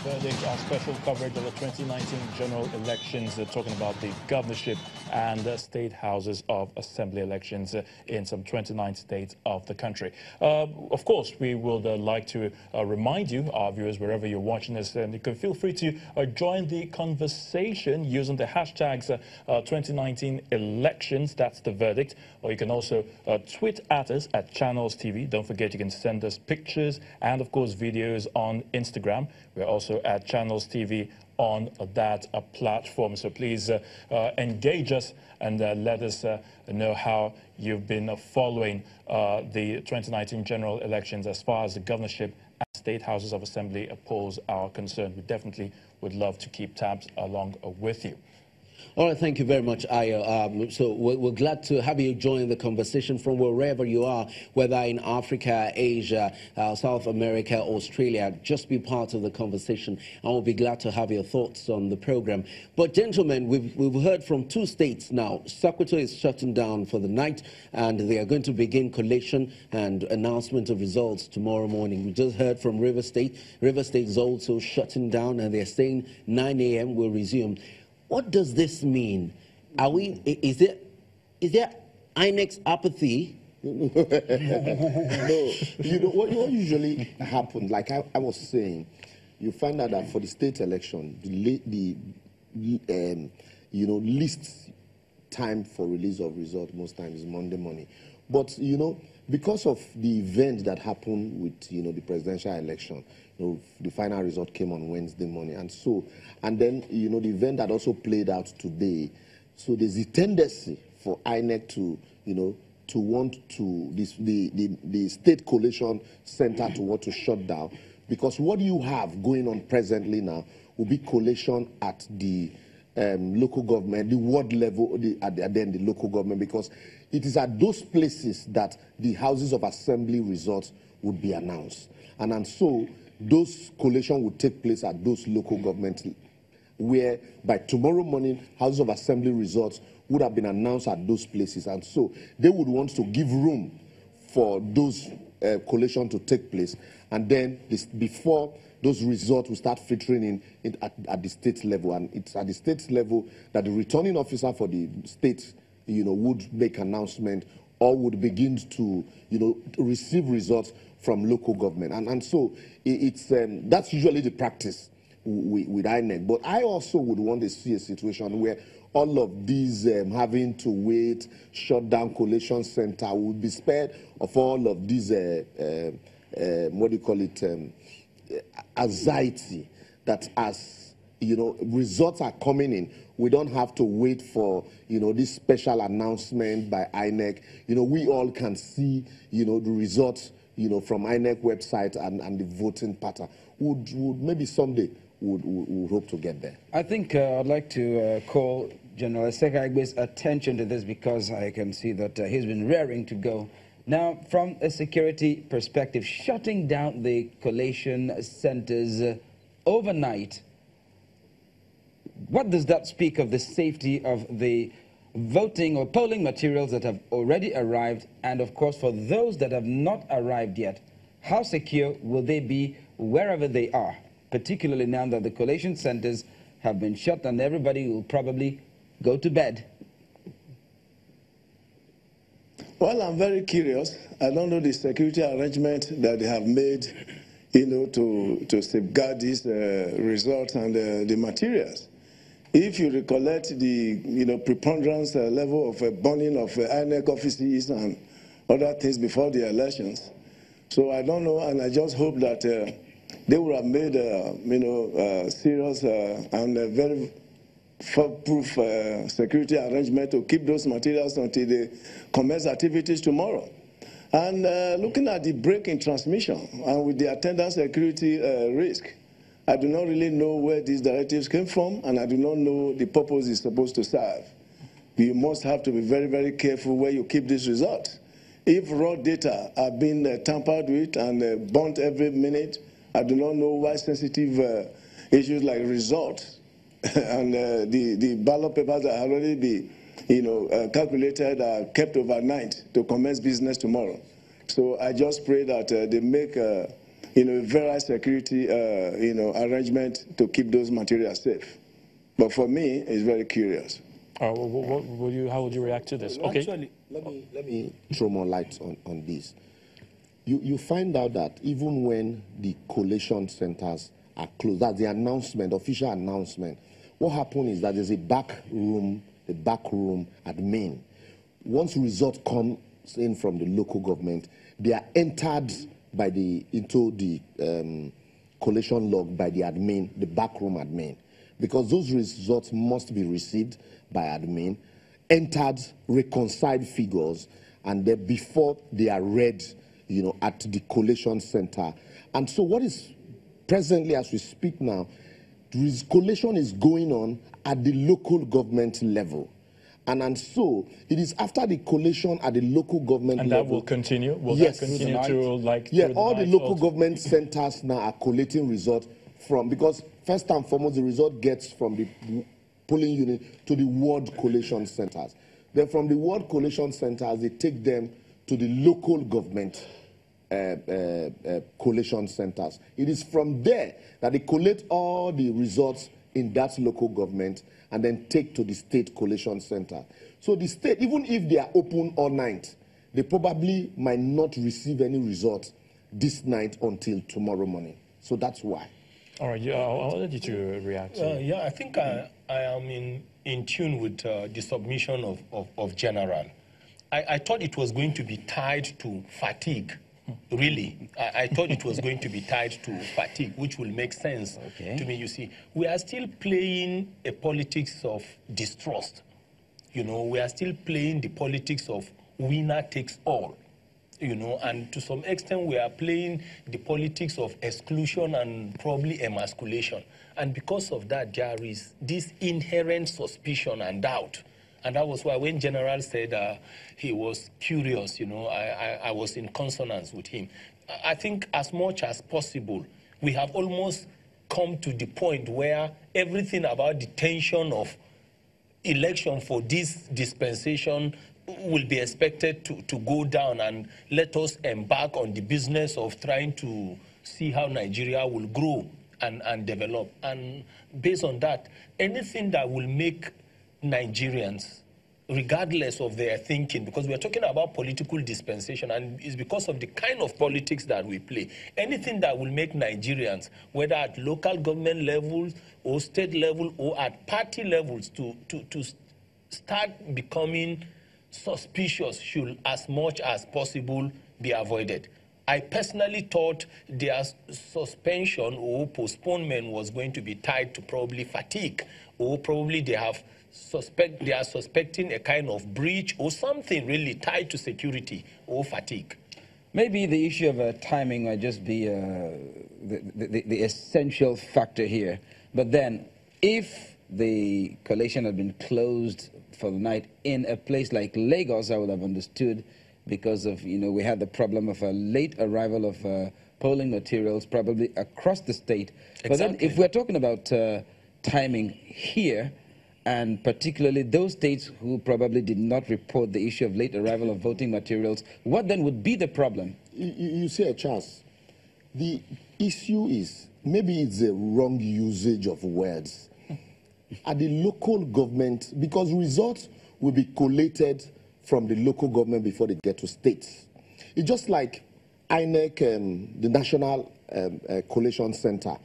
verdict, our special coverage of the 2019 general elections, talking about the governorship and state houses of assembly elections in some 29 states of the country. Of course, we would like to remind you, our viewers, wherever you're watching us, and you can feel free to join the conversation using the hashtags 2019 elections, that's the verdict, or you can also tweet at us at Channels TV. Don't forget, you can send us pictures and, of course, videos on Instagram. We're also at Channels TV on that platform. So please engage us and let us know how you've been following the 2019 general elections as far as the governorship and state houses of assembly polls are concerned. We definitely would love to keep tabs along with you. All right, thank you very much, Ayo. So we're glad to have you join the conversation from wherever you are, whether in Africa, Asia, South America, Australia. Just be part of the conversation, and we'll be glad to have your thoughts on the program. But gentlemen, we've heard from two states now. Sokoto is shutting down for the night, and they are going to begin collation and announcement of results tomorrow morning. We just heard from River State. River State is also shutting down, and they're saying 9 a.m. will resume. What does this mean? Is there INEC's apathy? No, you know what usually happens, like I was saying, you find out that for the state election, the least time for release of result most times is Monday morning. But because of the event that happened with the presidential election, the final result came on Wednesday morning, and then the event that also played out today. So there's a tendency for INEC to want to the state collation center to want to shut down, because what you have going on presently now will be collation at the local government, the ward level, then the local government, because it is at those places that the houses of assembly results would be announced, and so those collation would take place at those local governments, where by tomorrow morning houses of assembly results would have been announced at those places, and so they would want to give room for those collation to take place, and then before those results will start filtering in at the state level, and it's at the state level that the returning officer for the state would make announcement or would begin to receive results from local government, and so it's that's usually the practice with INEC. But I also would want to see a situation where all of these having to wait, shut down collation center would be spared of all of these what do you call it, anxiety that as results are coming in, we don't have to wait for this special announcement by INEC. We all can see the results from INEC website and the voting pattern. Would maybe someday would hope to get there. I think I'd like to call General Sekagbe's attention to this, because I can see that he's been raring to go. Now, from a security perspective, shutting down the collation centers overnight, what does that speak of the safety of the voting or polling materials that have already arrived, and of course for those that have not arrived yet, how secure will they be wherever they are, particularly now that the collation centers have been shut and everybody will probably go to bed? Well, I'm very curious. I don't know the security arrangement that they have made to safeguard these results and the materials. If you recollect the preponderance level of burning of INEC offices and other things before the elections, so I don't know, and I just hope that they would have made serious and very proof security arrangement to keep those materials until they commence activities tomorrow. And looking at the break in transmission and with the attendant security risk, I do not really know where these directives came from, and I do not know the purpose it's supposed to serve. You must have to be very, very careful where you keep these results. If raw data are being tampered with and burnt every minute, I do not know why sensitive issues like results and the ballot papers that have already been calculated are kept overnight to commence business tomorrow. So I just pray that they make various security, arrangement to keep those materials safe. But for me, it's very curious. How would you react to this? Okay. Actually, let me throw more light on this. You find out that even when the collation centers are closed, that's the announcement, official announcement, what happened is that there's a back room admin. Once results come in from the local government, they are entered into the collation log by the admin, the backroom admin, because those results must be received by admin, entered, reconciled figures, and then before they are read, at the collation center. And so what is presently, as we speak now, collation is going on at the local government level. And so it is after the collation at the local government level. And that will continue? Will yes. that continue to Yeah, all the local government centers now are collating results because first and foremost, the result gets from the polling unit to the ward collation centers. Then from the ward collation centers, they take them to the local government collation centers. It is from there that they collect all the results in that local government and then take to the state collation center. So the state, even if they are open all night, they probably might not receive any result this night until tomorrow morning. So that's why. All right, I'll let you to react. Yeah, I think I am in tune with the submission of General. I thought it was going to be tied to fatigue. Really, I thought it was going to be tied to fatigue, which will make sense to me. You see, we are still playing a politics of distrust. We are still playing the politics of winner takes all. And to some extent, we are playing the politics of exclusion and probably emasculation. And because of that, there is this inherent suspicion and doubt. And that was why when General said he was curious, I was in consonance with him. I think as much as possible, we have almost come to the point where everything about the tension of election for this dispensation will be expected to go down, and let us embark on the business of trying to see how Nigeria will grow and develop. And based on that, anything that will make Nigerians, regardless of their thinking, because we are talking about political dispensation, and it's because of the kind of politics that we play. Anything that will make Nigerians, whether at local government levels or state level or at party levels, to start becoming suspicious should, as much as possible, be avoided. I personally thought their suspension or postponement was going to be tied to probably fatigue, or probably they are suspecting a kind of breach or something really tied to security or fatigue. Maybe the issue of timing might just be the essential factor here. But then, if the collation had been closed for the night in a place like Lagos, I would have understood, because of, we had the problem of a late arrival of polling materials probably across the state. Exactly. But then if we're talking about timing here, and particularly those states who probably did not report the issue of late arrival of voting materials, what then would be the problem? You see, Charles, the issue is maybe it's a wrong usage of words. At the local government, because results will be collated from the local government before they get to states. It's just like INEC, the National Collation Center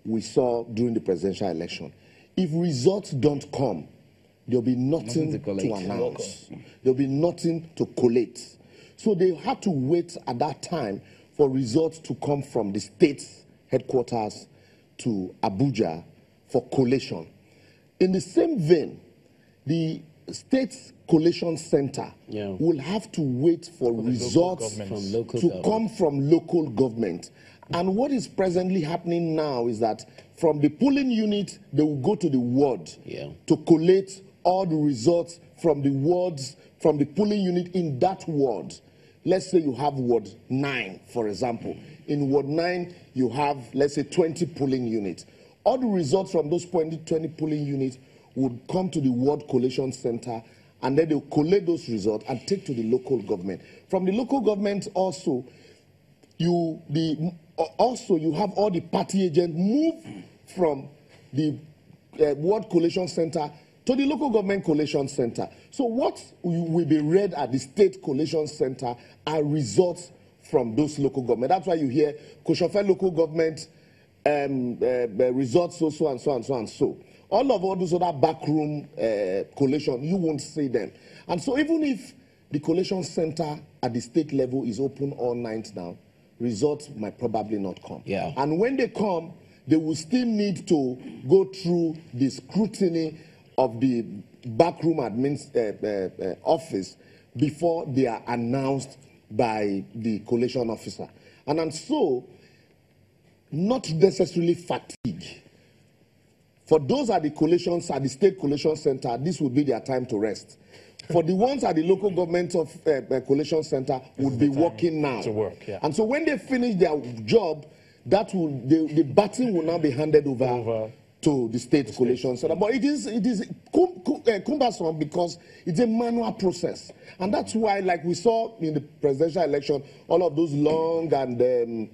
we saw during the presidential election. If results don't come, there'll be nothing to announce. There'll be nothing to collate. So they had to wait at that time for results to come from the state's headquarters to Abuja for collation. In the same vein, the State Collation Center will have to wait for results to come from local government. And what is presently happening now is that from the polling unit, they will go to the ward to collate all the results from the wards, from the polling unit in that ward. Let's say you have Ward 9, for example. In Ward 9, you have, let's say, 20 polling units. All the results from those 20 polling units would come to the Ward Collation Center, and then they'll collate those results and take to the local government. From the local government also, the also you have all the party agents move from the Ward Collation Center to the local government collation center. So what will be read at the state collation center are results from those local government. That's why you hear Koshofe local government results so and so and so and so. All those other backroom collation, you won't see them. And so even if the collation center at the state level is open all night now, results might probably not come. Yeah. And when they come, they will still need to go through the scrutiny of the backroom admin office before they are announced by the collation officer. And so, not necessarily fatigue. For those at the collations, at the state collation center, this would be their time to rest. For the ones at the local government of collation center would be working now. To work, yeah. And so when they finish their job, that will the baton will now be handed over to the state collation center. But it is cumbersome because it's a manual process. And that's why, like we saw in the presidential election, all of those long and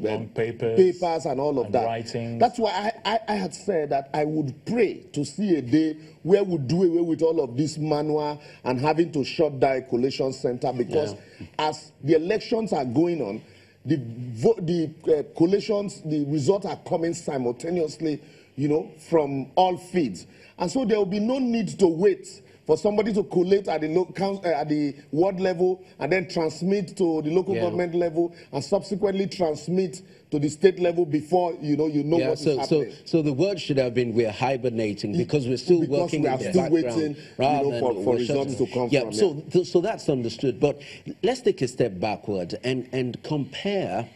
long papers and all of that. Writings. That's why I had said that I would pray to see a day where we do away with all of this manual and having to shut down a collation center, because as the elections are going on, the collations, the results are coming simultaneously, you know, from all feeds. And so there will be no need to wait for somebody to collate at the ward level and then transmit to the local government level and subsequently transmit to the state level before you know what is happening. So the word should have been we're hibernating because we're still working in the background, waiting, for results to come from. So that's understood. But let's take a step backward and compare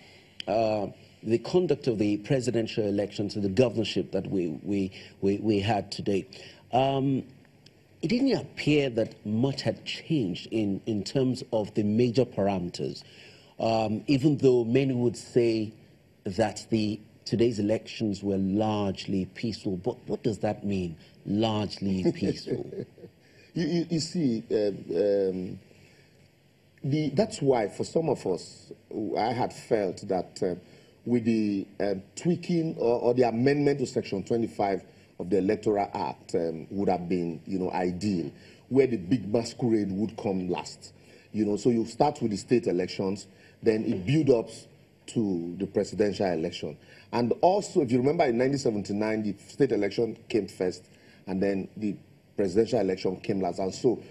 the conduct of the presidential election to the governorship that we had today. It didn't appear that much had changed in terms of the major parameters, even though many would say that today's elections were largely peaceful. But what does that mean, largely peaceful? you see, that's why for some of us, I had felt that with the tweaking or the amendment to Section 25 of the Electoral Act would have been, ideal, where the big masquerade would come last. So you start with the state elections, then it builds up to the presidential election. And also, if you remember, in 1979, the state election came first, and then the presidential election came last. And so,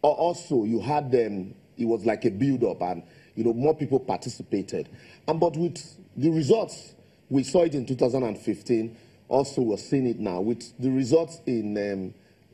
also you had them, it was like a build-up, and, more people participated. But with the results, we saw it in 2015, also we're seeing it now with the results in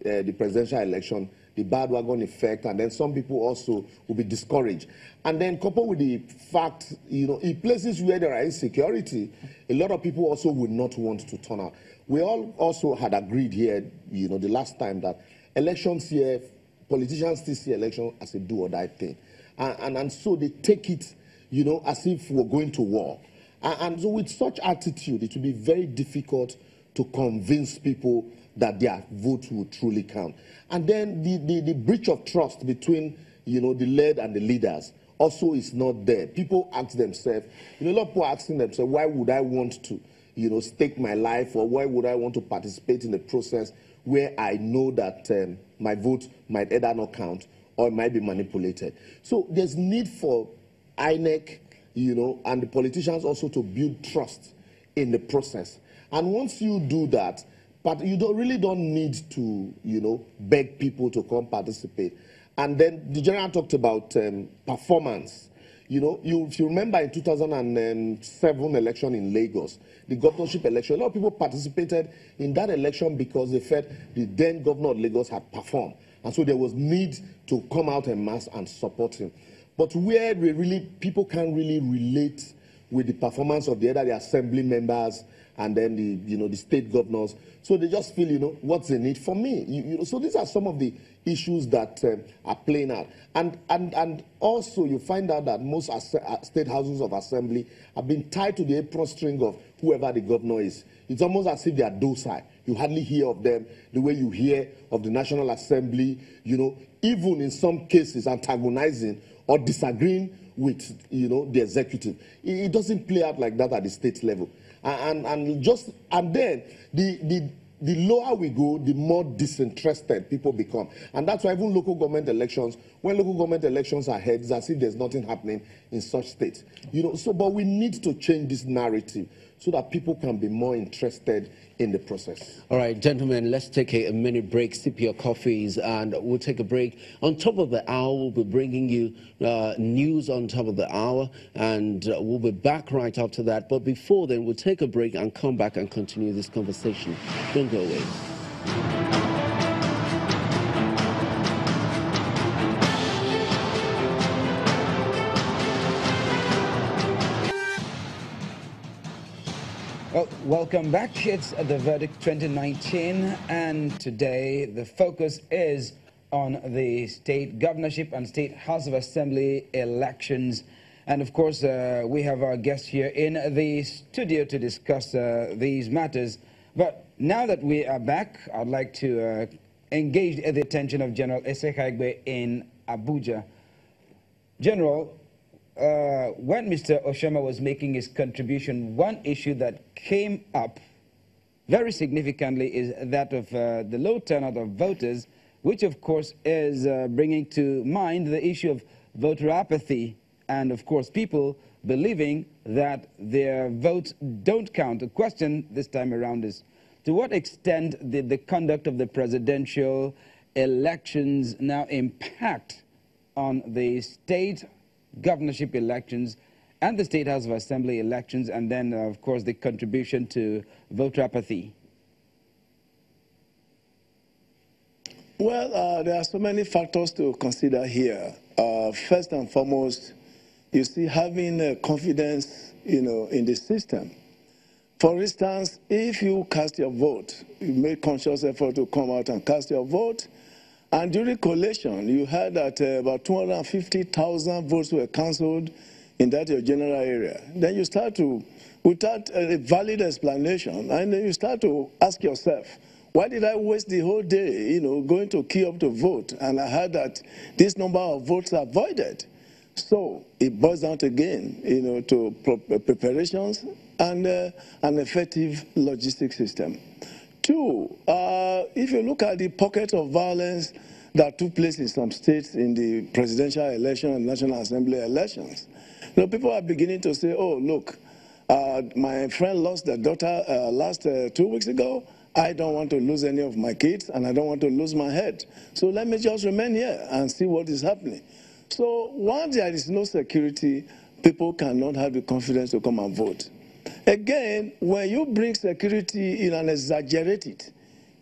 the presidential election, the bandwagon effect, and then some people also will be discouraged. And then coupled with the fact, in places where there are insecurity, a lot of people also would not want to turn out. We all also had agreed here, the last time, that elections here, politicians still see election as a do or die thing. And so they take it, as if we're going to war. And so with such attitude, it will be very difficult to convince people that their vote will truly count. And then the breach of trust between, the led and the leaders also is not there. People ask themselves, a lot of people are asking themselves, why would I want to, stake my life, or why would I want to participate in a process where I know that my vote might either not count or it might be manipulated. So there's need for INEC, and the politicians also to build trust in the process. And once you do that, but you really don't need to, beg people to come participate. And then the general talked about performance. If you remember in 2007 election in Lagos, the governorship election, a lot of people participated in that election because they felt the then governor of Lagos had performed. And so there was need to come out en masse and support him. But where people can't really relate with the performance of the assembly members and then the state governors, so they just feel, what's the need for me? So these are some of the issues that are playing out. And also you find out that most state houses of assembly have been tied to the apron string of whoever the governor is. It's almost as if they are docile. You hardly hear of them the way you hear of the National Assembly, even in some cases antagonizing or disagreeing with, you know, the executive. It doesn't play out like that at the state level. And then the lower we go, the more disinterested people become. And that's why even local government elections, when local government elections are held, it's as if there's nothing happening in such states. You know, so, but we need to change this narrative so that people can be more interested in the process. All right, gentlemen, let's take a minute break, sip your coffees, and we'll take a break. On top of the hour, we'll be bringing you news on top of the hour, and we'll be back right after that. But before then, we'll take a break and come back and continue this conversation. Don't go away. Well, welcome back. It's The Verdict 2019, and today the focus is on the state governorship and state House of Assembly elections. And of course, we have our guest here in the studio to discuss these matters. But now that we are back, I'd like to engage the attention of General Esekhaigbe in Abuja. General, when Mr. Oshoma was making his contribution, one issue that came up very significantly is that of the low turnout of voters, which of course is bringing to mind the issue of voter apathy and of course people believing that their votes don't count. The question this time around is, to what extent did the conduct of the presidential elections now impact on the state governorship elections and the State House of Assembly elections, and then, of course, the contribution to voter apathy? Well, there are so many factors to consider here. First and foremost, you see, having confidence, you know, in the system. For instance, if you cast your vote, you make conscious effort to come out and cast your vote, and during collation, you heard that about 250,000 votes were cancelled in that your general area. Then you start to, without a valid explanation, and then you start to ask yourself, why did I waste the whole day, you know, going to queue up to vote? And I heard that this number of votes are voided. So it boils down again, you know, to preparations and an effective logistics system. Two, if you look at the pocket of violence that took place in some states in the presidential election and National Assembly elections, you know, people are beginning to say, oh, look, my friend lost their daughter last 2 weeks ago. I don't want to lose any of my kids, and I don't want to lose my head. So let me just remain here and see what is happening. So once there is no security, people cannot have the confidence to come and vote. Again, when you bring security in and exaggerate it,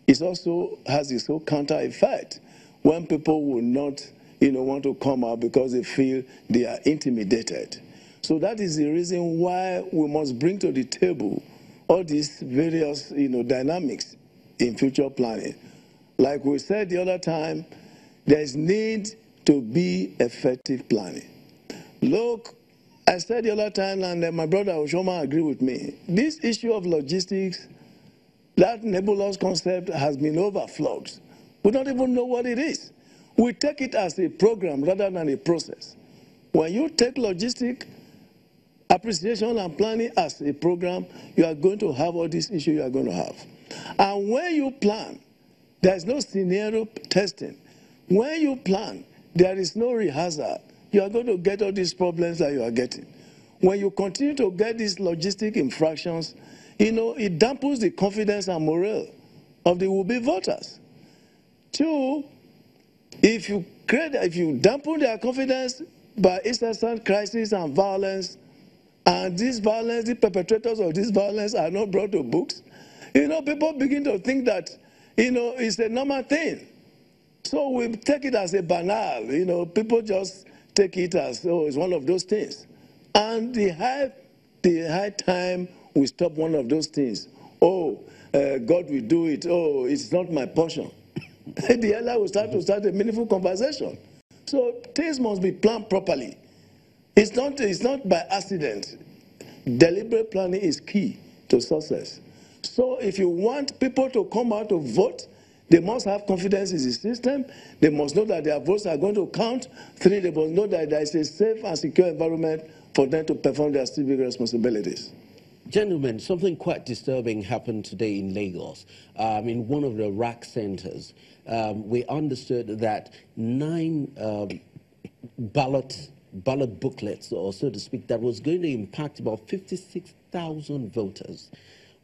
it also has its own counter effect when people will not, you know, want to come out because they feel they are intimidated. So that is the reason why we must bring to the table all these various, you know, dynamics in future planning. Like we said the other time, there is need to be effective planning. Look, I said the other time, and my brother Oshoma agreed with me, this issue of logistics, that nebulous concept has been overflowed. We don't even know what it is. We take it as a program rather than a process. When you take logistic appreciation and planning as a program, you are going to have all these issues you are going to have. And when you plan, there is no scenario testing. When you plan, there is no rehearsal. You are going to get all these problems that you are getting. When you continue to get these logistic infractions, you know, it dampens the confidence and morale of the would-be voters. Two, if you dampen their confidence by incessant crisis and violence, and this violence, the perpetrators of this violence are not brought to books, you know, people begin to think that, you know, it's a normal thing. So we take it as a banal, you know, people just take it as, oh, it's one of those things. And the high time we stop one of those things. Oh, God will do it. Oh, it's not my portion. The other will start a meaningful conversation. So things must be planned properly. It's not by accident. Deliberate planning is key to success. So if you want people to come out to vote, They must have confidence in the system. They must know that their votes are going to count. 3, they must know that there is a safe and secure environment for them to perform their civic responsibilities. Gentlemen, something quite disturbing happened today in Lagos. In one of the RAC centers, we understood that 9 ballot booklets, or so to speak, that was going to impact about 56,000 voters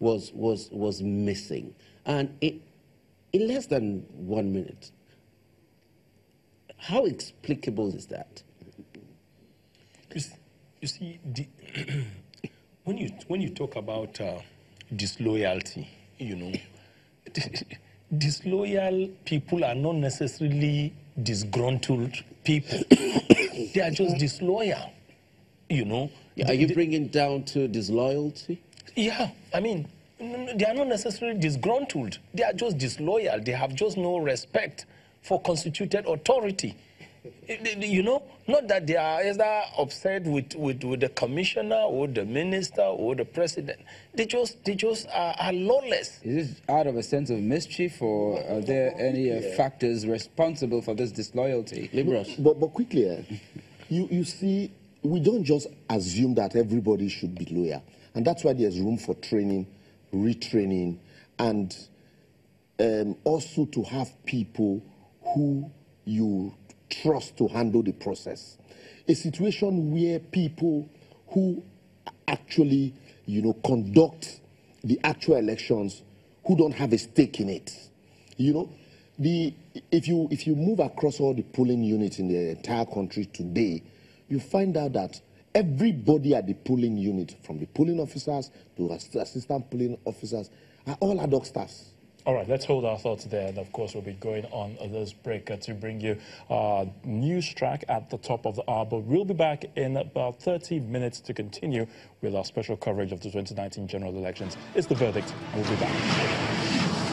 was missing. And in less than 1 minute. How explicable is that? You see, when you talk about disloyalty, you know, disloyal people are not necessarily disgruntled people. They are just disloyal, you know. Are you bringing down to disloyalty? Yeah, I mean, they are not necessarily disgruntled. They are just disloyal. They have just no respect for constituted authority. You know, not that they are either upset with the commissioner or the minister or the president. They just are lawless. Is this out of a sense of mischief, or are there any factors responsible for this disloyalty? But quickly, you see, we don't just assume that everybody should be loyal. And that's why there's room for training, retraining, and also to have people who you trust to handle the process. A situation where people who actually, you know, conduct the actual elections, who don't have a stake in it. You know, if you move across all the polling units in the entire country today, you find out that everybody at the polling unit, from the polling officers to assistant polling officers, are all ad hoc staffs. All right, let's hold our thoughts there. And of course, we'll be going on this break to bring you a news track at the top of the hour. But we'll be back in about 30 minutes to continue with our special coverage of the 2019 general elections. It's The Verdict. We'll be back.